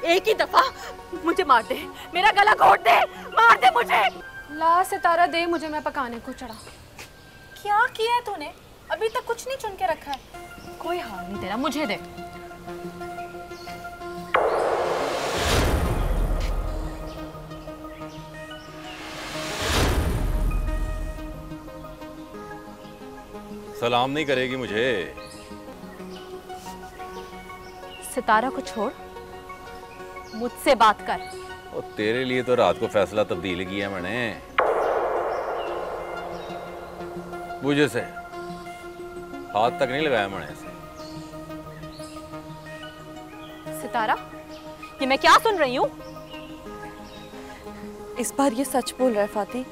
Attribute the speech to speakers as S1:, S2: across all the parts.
S1: एक ही दफा मुझे मार दे, मेरा गला घोट दे, मार दे मुझे।
S2: ला सितारा दे मुझे, मैं पकाने को चढ़ा।
S3: क्या किया है तूने? अभी तक कुछ नहीं चुन के रखा है।
S1: कोई हाल नहीं तेरा, मुझे दे।
S4: सलाम नहीं करेगी मुझे?
S1: सितारा को छोड़, मुझसे बात कर।
S4: और तेरे लिए तो रात को फैसला तब्दील किया मैंने। मुझे से हाथ तक नहीं लगाया मैंने इसे।
S1: सितारा, ये मैं क्या सुन रही हूँ?
S3: इस बार ये सच बोल रहा है फाती।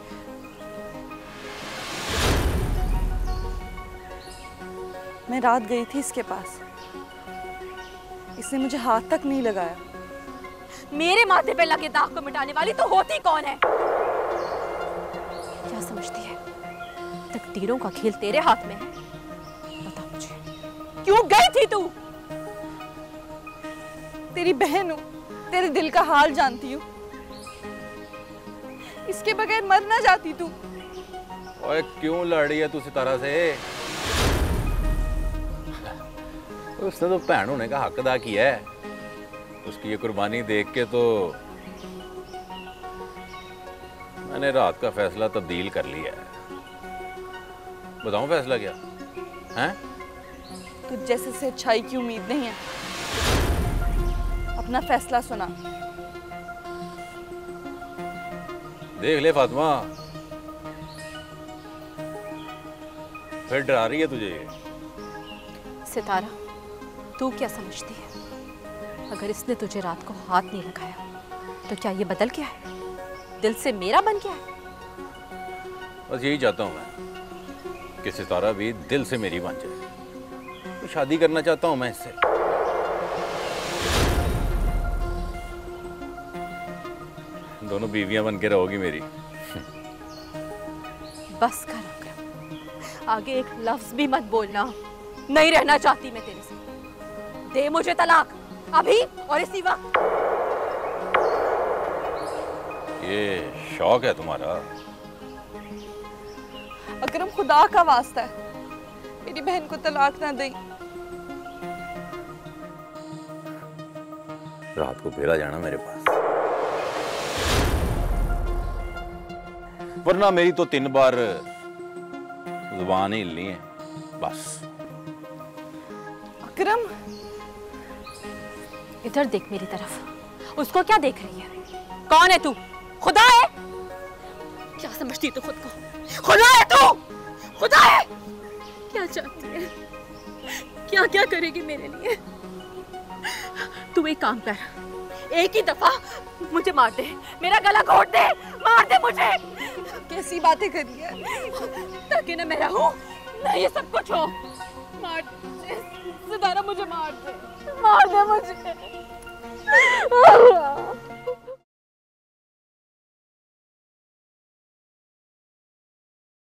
S3: मैं रात गई थी इसके पास, इसने मुझे हाथ तक नहीं लगाया।
S1: मेरे माथे पे लगे दाग को मिटाने वाली तो होती कौन है? क्या समझती है तकदीरों का खेल तेरे हाथ में है? बता मुझे, क्यों गई थी तू?
S3: तेरी बहन हूं, तेरे दिल का हाल जानती हूँ। इसके बगैर मर ना जाती तू।
S4: ओए क्यों लड़ रही है तू सितारा से? उसने तो भैन होने का हक अदा किया है। उसकी ये कुर्बानी देख के तो मैंने रात का फैसला तब्दील कर लिया है। बताऊं फैसला क्या है?
S3: तुझ जैसे से अच्छाई की उम्मीद नहीं है। अपना फैसला सुना।
S4: देख ले फातिमा, फिर डरा रही है तुझे।
S1: सितारा, तू क्या समझती है? अगर इसने तुझे रात को हाथ नहीं लगाया तो क्या ये बदल गया है? दिल से मेरा बन गया है?
S4: बस यही चाहता हूं मैं कि सितारा भी दिल से मेरी बन जाए। तो शादी करना चाहता हूं मैं इससे। दोनों बीवियां बन के रहोगी मेरी।
S1: बस कर अकरम, आगे एक लफ्ज भी मत बोलना। नहीं रहना चाहती मैं तेरे से। दे मुझे तलाक, अभी और इसी वक्त।
S4: ये शौक है तुम्हारा?
S3: अकरम, खुदा का वास्ता है, मेरी बहन को तलाक ना दे।
S4: रात को भेजा जाना मेरे पास, वरना मेरी तो 3 बार जुबान ही हिलनी है बस।
S3: अकरम,
S1: इधर देख मेरी तरफ। उसको क्या देख रही है? कौन है तू? खुदा है? क्या समझती है तू खुद को? खुदा है तू? खुदा है? क्या चाहती है? क्या क्या करेगी मेरे लिए? तू एक काम कर, एक ही दफा मुझे मार दे, मेरा गला घोट दे, मार दे मुझे।
S3: कैसी बातें करी है?
S1: ताकि ना मैं रहूं ना ये सब कुछ हो। मार दे सितारा, मुझे मार दे, मार दे मुझे।